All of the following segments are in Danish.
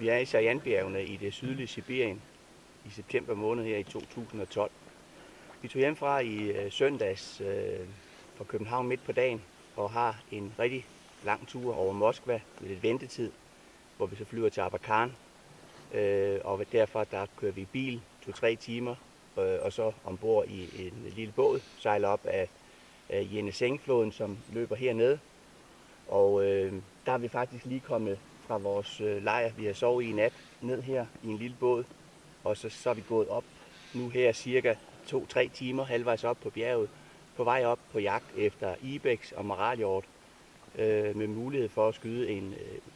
Vi er i Sajanbjergene i det sydlige Sibirien i september måned her i 2012. Vi tog hjemmefra i søndags fra København midt på dagen og har en rigtig lang tur over Moskva med lidt ventetid, hvor vi så flyver til Abakan. Og derfra der kører vi i bil 2-3 timer og så ombord i en lille båd, sejler op af Jenisejfloden, som løber hernede. Og der er vi faktisk lige kommet fra vores lejr, vi har sovet i nat, ned her i en lille båd. Og så er vi gået op nu her cirka 2-3 timer, halvvejs op på bjerget, på vej op på jagt efter ibex og maralhjort, med mulighed for at skyde en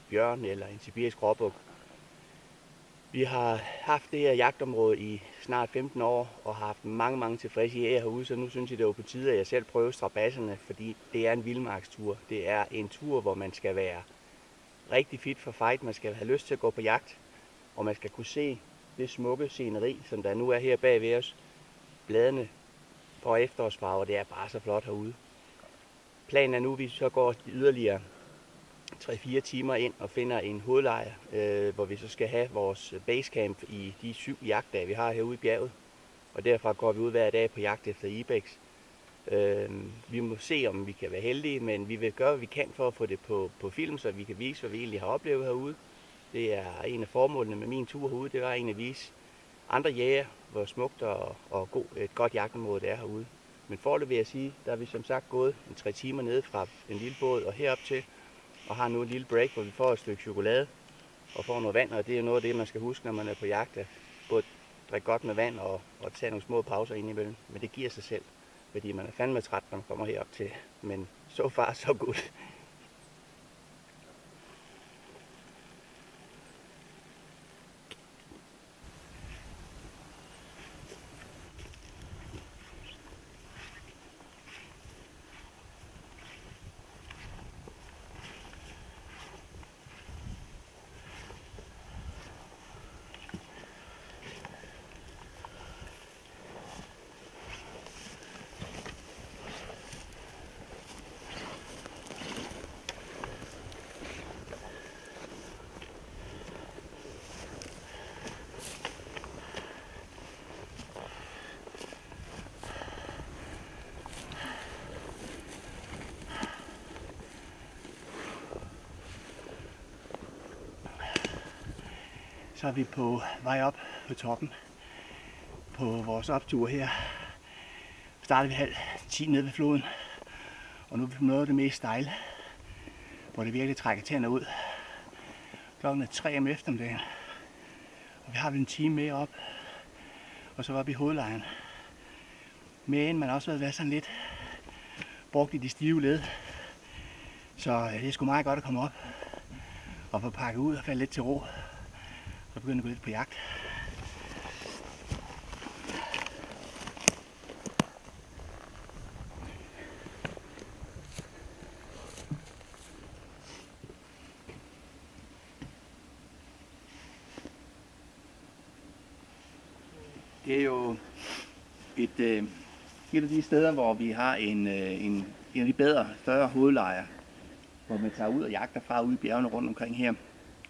bjørn eller en sibirisk råbuk. Vi har haft det her jagtområde i snart 15 år og har haft mange tilfredse jæger herude, så nu synes jeg, det er på tide, at jeg selv prøver strabadserne, fordi det er en vildmarkstur. Det er en tur, hvor man skal være rigtig fit for fight, man skal have lyst til at gå på jagt, og man skal kunne se det smukke sceneri, som der nu er her bag ved os. Bladene får efterårsfarver, det er bare så flot herude. Planen er nu, at vi så går yderligere 3-4 timer ind og finder en hovedlejr, hvor vi så skal have vores basecamp i de 7 jagtdage, vi har herude i bjerget. Og derfra går vi ud hver dag på jagt efter ibex. Vi må se, om vi kan være heldige, men vi vil gøre, hvad vi kan for at få det på film, så vi kan vise, hvad vi egentlig har oplevet herude. Det er en af formålene med min tur herude, det var egentlig at vise andre jæger, hvor smukt og et godt jagtområde det er herude. Men foreløbig vil jeg sige, der er vi som sagt gået 3 timer nede fra en lille båd og herop til, og har nu en lille break, hvor vi får et stykke chokolade og får noget vand, og det er noget af det, man skal huske, når man er på jagt, at både drikke godt med vand og tage nogle små pauser indimellem. Men det giver sig selv, fordi man er fandme træt, når man kommer herop til. Men so far, so good. Så er vi på vej op på toppen på vores optur her. Startede vi 9:30 nede ved floden, og nu er vi på noget af det mest stejle, hvor det virkelig trækker tænder ud. Klokken er 3 om eftermiddagen, og vi har vel en time mere op, og så var vi i hovedlejren. Men man har også været sådan lidt brugt i de stive led, så det er sgu meget godt at komme op og få pakket ud og falde lidt til ro. Og begynde at gå lidt på jagt. Det er jo et af de steder, hvor vi har en af de bedre, større hovedlejre, hvor man tager ud og jagter fra ude i bjergene rundt omkring her.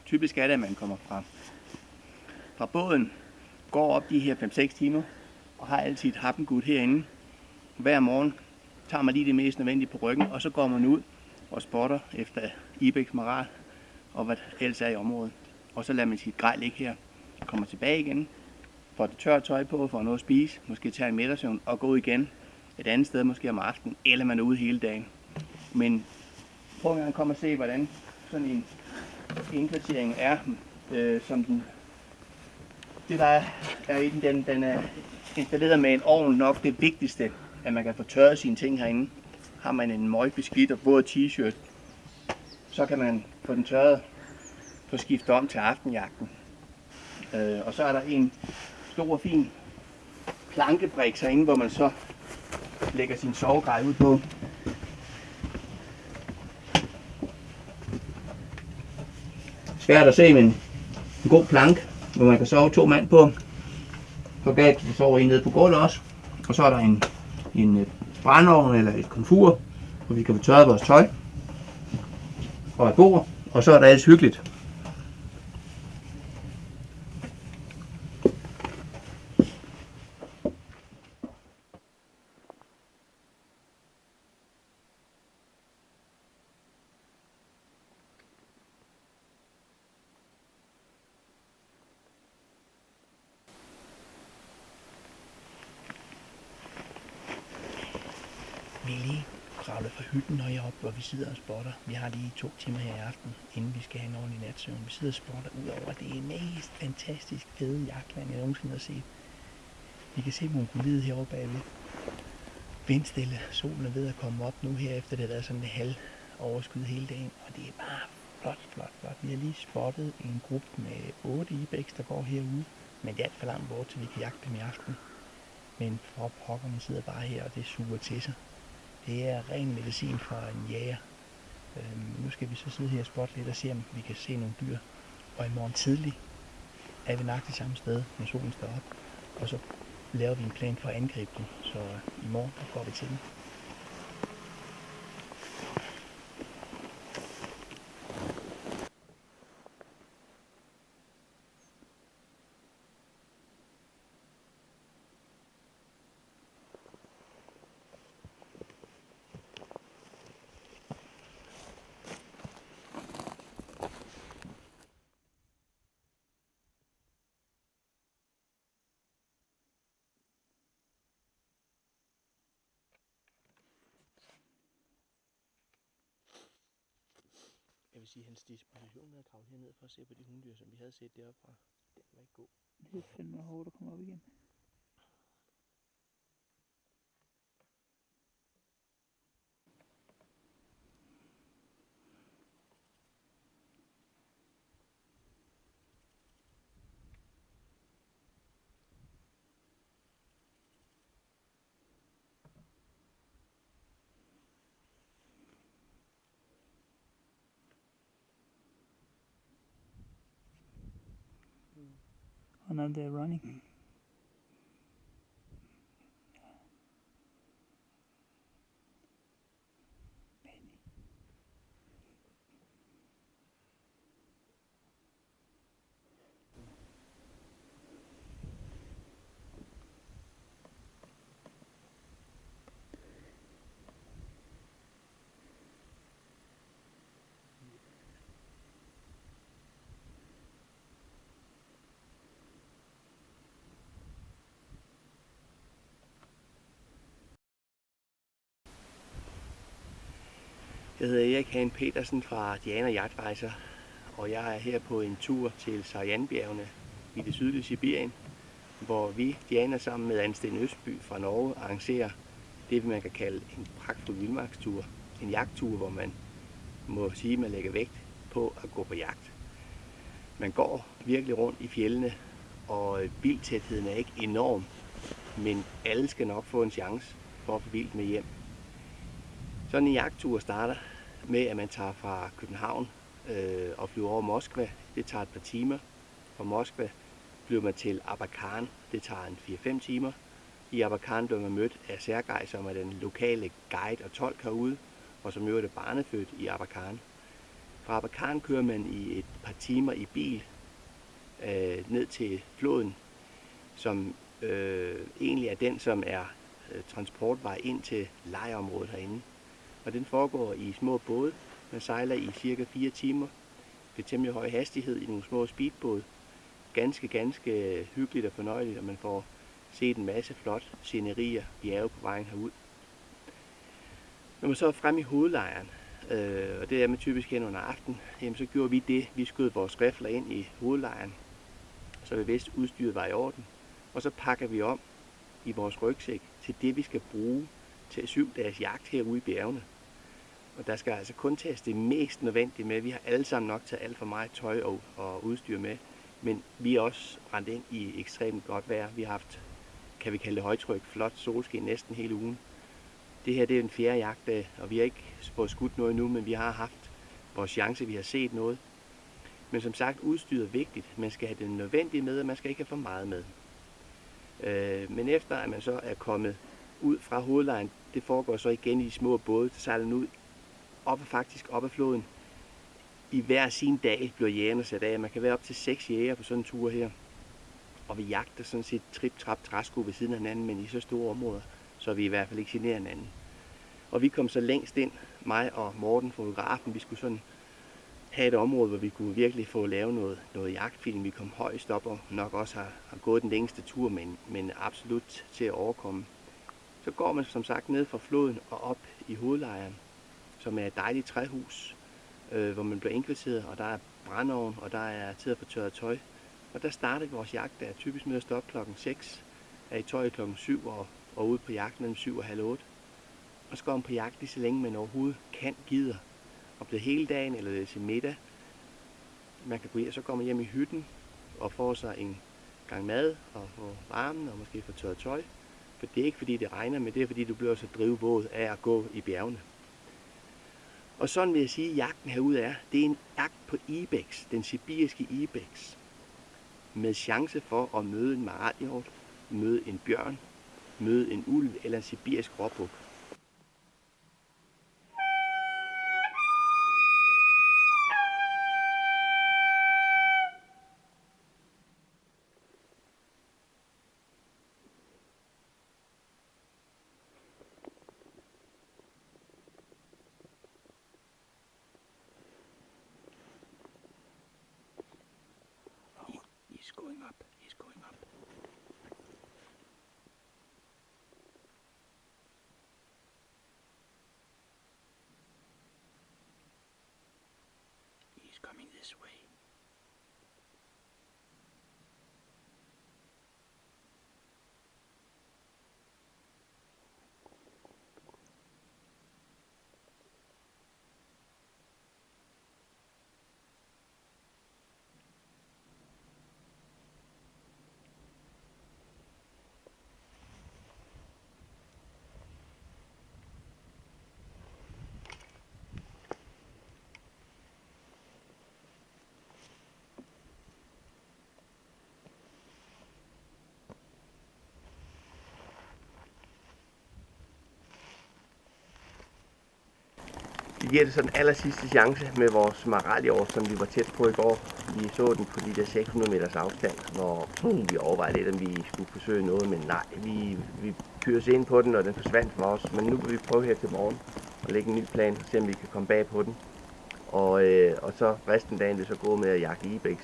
Typisk er det, at man kommer fra båden, går op de her 5-6 timer og har altid et happengud herinde. Hver morgen tager man lige det mest nødvendige på ryggen, og så går man ud og spotter efter ibex, maral og hvad ellers er i området. Og så lader man sit grej ligge her, kommer tilbage igen, får det tørt tøj på, får noget at spise, måske tager en middagssøvn og gå igen et andet sted, måske om aftenen, eller man er ude hele dagen. Men prøv at komme og se, hvordan sådan en indkvartering er, som det der er i den er installeret med en ovn, nok det vigtigste, at man kan få tørret sine ting herinde. Har man en møgbeskidt og våd t-shirt, så kan man få den tørret, få skiftet om til aftenjagten. Og så er der en stor og fin plankebrik herinde, hvor man så lægger sin sovegrej ud på. Svært at se, men en god plank, hvor man kan sove 2 mand på. Så bagefter sover en nede på gulvet også. Og så er der en brændeovn eller et komfur, hvor vi kan få tørret vores tøj. Og et bord. Og så er der ellers hyggeligt. Vi er lige kravlet fra hytten og heroppe, hvor vi sidder og spotter. Vi har lige 2 timer her i aften, inden vi skal have en ordentlig natsøvn. Vi sidder og spotter ud over det mest fantastisk fede jagtland, jeg nogensinde har set. Vi kan se Mongoliet herovre bagved. Vindstille, solen er ved at komme op nu her, efter det har været sådan et halv overskyet hele dagen. Og det er bare flot, flot, flot. Vi har lige spottet en gruppe med 8 ibex, der går herude. Men det er alt for langt bort, så vi kan jagte dem i aften. Men for pokkerne sidder bare her, og det suger til sig. Det er ren medicin for en jæger. Nu skal vi så sidde her og spotte lidt og se, om vi kan se nogle dyr. Og i morgen tidlig er vi nok det samme sted, når solen står op. Og så laver vi en plan for at angribe dem. Så i morgen går vi til dem. Jeg vil sige, at hans disposition med at kravle herned for at se på de hundyr, som vi havde set deroppe fra, den var ikke god. Det er fandme hårdt at komme op igen. Og now they're running. Jeg hedder Erik Hagen Petersen fra Diana Jagtrejser, og jeg er her på en tur til Sajanbjergene i det sydlige Sibirien, hvor vi, Diana, sammen med Ansten Østby fra Norge, arrangerer det, man kan kalde en pragtfuld vildmarkstur. En jagttur, hvor man må sige, at man lægger vægt på at gå på jagt. Man går virkelig rundt i fjellene, og vildtætheden er ikke enorm, men alle skal nok få en chance for at få vildt med hjem. Sådan en jagttur starter med, at man tager fra København og flyver over Moskva. Det tager et par timer. Fra Moskva flyver man til Abakan. Det tager en 4-5 timer. I Abakan bliver man mødt af Sergej, som er den lokale guide og tolk herude, og som jo er barnefødt i Abakan. Fra Abakan kører man i et par timer i bil ned til floden, som egentlig er den, som er transportvej ind til lejrområdet herinde. Og den foregår i små både. Man sejler i cirka 4 timer ved temmelig høj hastighed i nogle små speedbåde. Ganske hyggeligt og fornøjeligt, og man får set en masse flot scenerier, bjerge på vejen herud. Når man så er fremme i hovedlejren, og det er man typisk hen under aften, jamen så gjorde vi det. Vi skød vores skrifler ind i hovedlejren, så vi vidste, udstyret var i orden. Og så pakker vi om i vores rygsæk til det, vi skal bruge til 7 dages jagt herude i bjergene. Og der skal altså kun tages det mest nødvendige med. Vi har alle sammen nok taget alt for meget tøj og udstyr med, men vi er også rendt ind i ekstremt godt vejr. Vi har haft, kan vi kalde det højtryk, flot solskin næsten hele ugen. Det her det er den 4. jagtdag, og vi har ikke fået skudt noget endnu, men vi har haft vores chance, vi har set noget. Men som sagt, udstyret er vigtigt. Man skal have det nødvendige med, og man skal ikke have for meget med. Men efter at man så er kommet ud fra hovedlejren, det foregår så igen i de små både, der sejler ud op ad floden. I hver sin dag bliver jægerne sat af. Man kan være op til 6 jæger på sådan en tur her. Og vi jagter sådan set trip-trap træsko ved siden af hinanden, men i så store områder, så vi i hvert fald ikke generer hinanden. Og vi kom så længst ind, mig og Morten, fotografen, vi skulle sådan have et område, hvor vi kunne virkelig få lavet noget jagtfilm. Vi kom højst op og nok også har gået den længste tur, men absolut til at overkomme. Så går man som sagt ned fra floden og op i hovedlejren, som er et dejligt træhus, hvor man bliver indkvarteret, og der er brændeovn, og der er tid at få tørret tøj. Og der starter vores jagt, der er typisk med at stoppe klokken 6, er i tøj klokken 7 og ude på jagt mellem 7 og halv 8. Og så går man på jagt lige så længe man overhovedet kan, gider. Og bliver hele dagen eller til middag. Man kan gå hjem, så går man hjem i hytten og får sig en gang mad og får varmen og måske får tørret tøj. For det er ikke fordi det regner, men det er fordi du bliver så drivvåd af at gå i bjergene. Og sådan vil jeg sige, at jagten herude det er en jagt på ibex, den sibiriske ibex. Med chance for at møde en maralhjort, møde en bjørn, møde en ulv eller en sibirisk råbuk. He's going up. He's going up. He's coming this way. Vi giver det så den aller sidste chance med vores maralhjort, som vi var tæt på i går. Vi så den på de der 600 meters afstand, hvor vi overvejede lidt, om vi skulle forsøge noget, men nej, vi kørte ind på den, og den forsvandt fra os. Men nu vil vi prøve her til morgen og lægge en ny plan, se om vi kan komme bag på den. Og så resten af dagen vil så gå med at jagte ibex.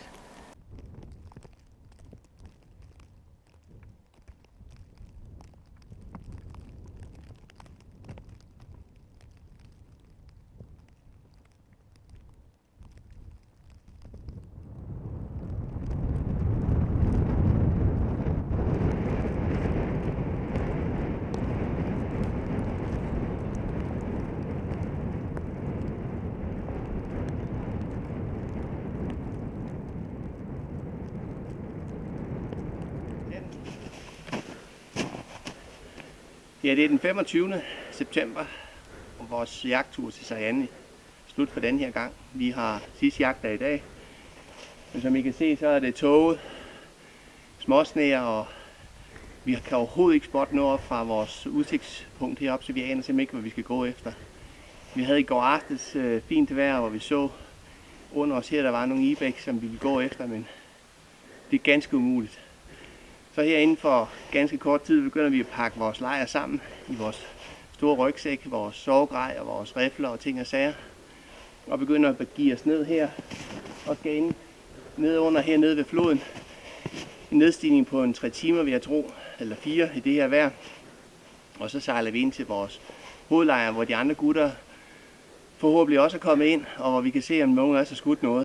Ja, det er den 25. september, og vores jagttur til Sariani slut for den her gang. Vi har sidste jagtdag i dag, men som I kan se, så er det tåget, småsneer, og vi kan overhovedet ikke spotte noget op fra vores udsigtspunkt heroppe, så vi aner simpelthen ikke, hvad vi skal gå efter. Vi havde i går aftes fint vejr, hvor vi så under os her, der var nogle ibex, som vi ville gå efter, men det er ganske umuligt. Så her inden for ganske kort tid begynder vi at pakke vores lejr sammen i vores store rygsæk, vores sovegrej og vores rifler og ting og sager. Og begynder at begive os ned her og skal ind ned under hernede ved floden. En nedstigning på en 3 timer, vil jeg tro, eller 4 i det her vejr. Og så sejler vi ind til vores hovedlejr, hvor de andre gutter forhåbentlig også er kommet ind, og hvor vi kan se, om nogen af os har skudt noget.